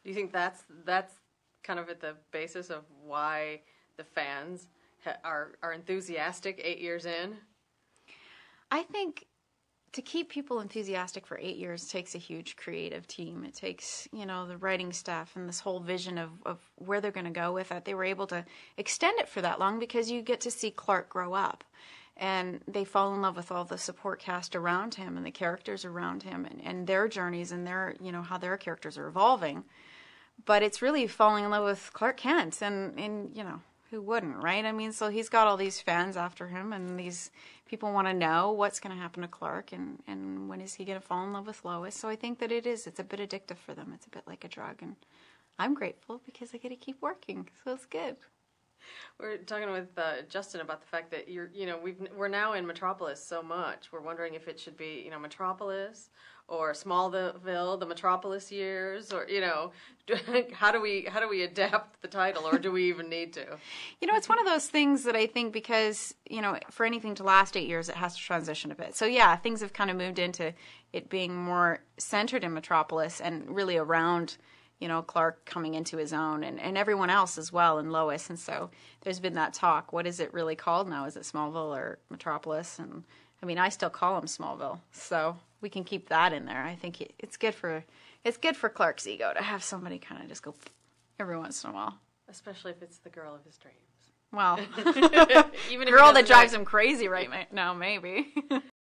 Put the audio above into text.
Do you think that's kind of at the basis of why the fans are enthusiastic 8 years in? I think to keep people enthusiastic for 8 years takes a huge creative team. It takes, the writing staff and this whole vision of where they're going to go with it. They were able to extend it for that long because you get to see Clark grow up. And they fall in love with all the support cast around him and the characters around him and their journeys and their, how their characters are evolving. But it's really falling in love with Clark Kent and who wouldn't, right? I mean, so he's got all these fans after him, and these people want to know what's going to happen to Clark and when is he going to fall in love with Lois. So I think that it's a bit addictive for them. It's a bit like a drug, and I'm grateful because I get to keep working, so it's good. We're talking with Justin about the fact that we're now in Metropolis so much. We're wondering if it should be Metropolis or Smallville, the Metropolis years, or how do we adapt the title, or do we even need to? It's one of those things that I think because for anything to last 8 years, it has to transition a bit. So yeah, things have kind of moved into it being more centered in Metropolis and really around Clark coming into his own and everyone else as well, and Lois. And so there's been that talk. What is it really called now? Is it Smallville or Metropolis? And I mean, I still call him Smallville, so we can keep that in there. I think it's good for Clark's ego to have somebody kind of just go every once in a while. Especially if it's the girl of his dreams. Well, even girl that drives him crazy right now, maybe.